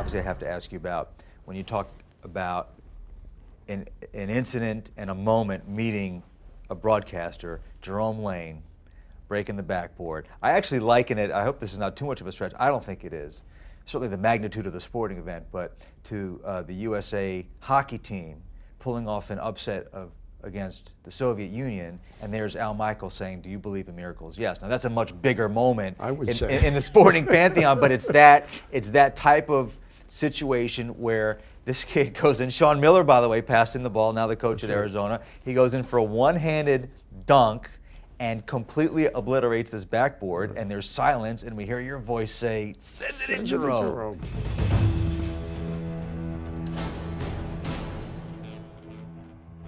obviously I have to ask you about when you talk about an incident and a moment meeting a broadcaster, Jerome Lane, breaking the backboard. I actually liken it, I hope this is not too much of a stretch, I don't think it is, certainly the magnitude of the sporting event, but to the USA hockey team pulling off an upset against the Soviet Union, and there's Al Michaels saying, "Do you believe in miracles?" Yes. Now that's a much bigger moment I would say. in the sporting pantheon, but it's that type of situation where this kid goes in. Sean Miller, by the way, passed in the ball, now the coach at Arizona. He goes in for a one-handed dunk and completely obliterates this backboard, and there's silence, and we hear your voice say, "Send it in, Jerome."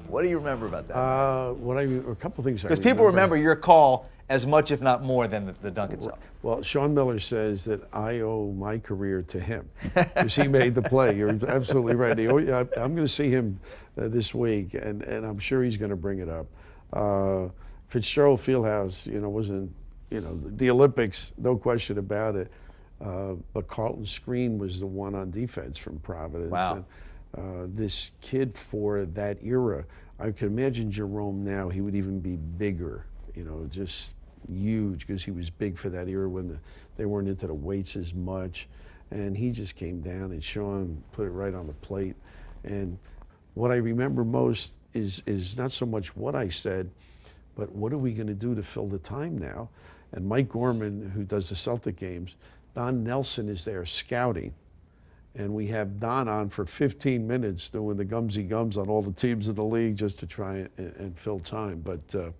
What do you remember about that? A couple things. Because people remember your call as much, if not more, than the dunk itself. Well, Sean Miller says that I owe my career to him because he made the play. You're absolutely right. I'm going to see him this week, and I'm sure he's going to bring it up. Fitzgerald Fieldhouse, wasn't, the Olympics, no question about it. But Carlton Screen was the one on defense from Providence. Wow. And, this kid for that era, I can imagine Jerome now, he would even be bigger, just huge, because he was big for that era when they weren't into the weights as much. And he just came down, and Sean put it right on the plate. And what I remember most is not so much what I said, but what are we going to do to fill the time now? And Mike Gorman, who does the Celtic games, Don Nelson is there scouting. And we have Don on for 15 minutes doing the gumsy gums on all the teams in the league just to try and fill time. But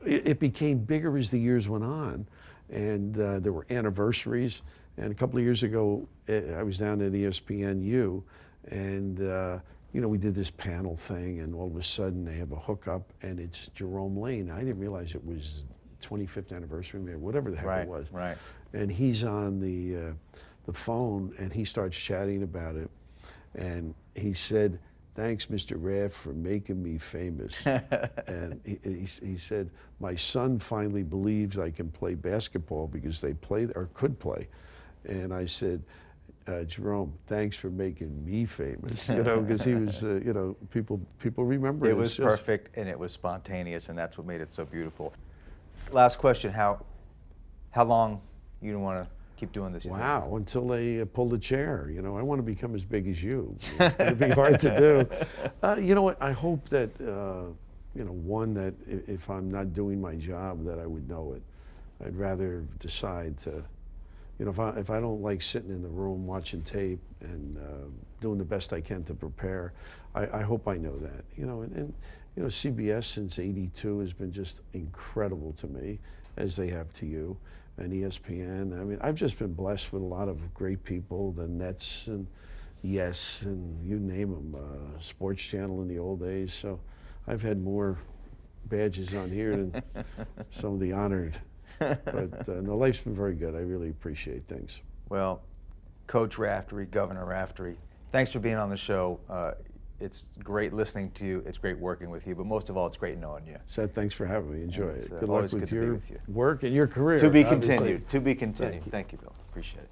it became bigger as the years went on. And there were anniversaries. And a couple of years ago, I was down at ESPNU, and we did this panel thing, and all of a sudden they have a hookup, and it's Jerome Lane. I didn't realize it was 25th anniversary, or whatever the heck it was. Right. And he's on the phone, and he starts chatting about it, and he said, "Thanks, Mr. Raff, for making me famous." And he said, "My son finally believes I can play basketball because they play or could play." And I said, "Jerome, thanks for making me famous," because he was, people remember it. It was perfect, and it was spontaneous, and that's what made it so beautiful. Last question: How long you want to keep doing this? Wow, until they pull the chair. I want to become as big as you. It's going to be hard to do. You know what? I hope that, one, that if I'm not doing my job, that I would know it. I'd rather decide to, if I don't like sitting in the room watching tape and doing the best I can to prepare, I hope I know that. And CBS since '82 has been just incredible to me, as they have to you. And ESPN. I mean, I've just been blessed with a lot of great people, the Nets and Yes, and you name them, Sports Channel in the old days. So I've had more badges on here than some of the honored. But no, life's been very good. I really appreciate things. Well, Coach Raftery, Governor Raftery, thanks for being on the show. It's great listening to you. It's great working with you, but most of all, it's great knowing you. Seth, thanks for having me. Enjoy it. Good luck always with good to your be with you. work and your career. To be continued. To be continued. Thank you, Bill. Appreciate it.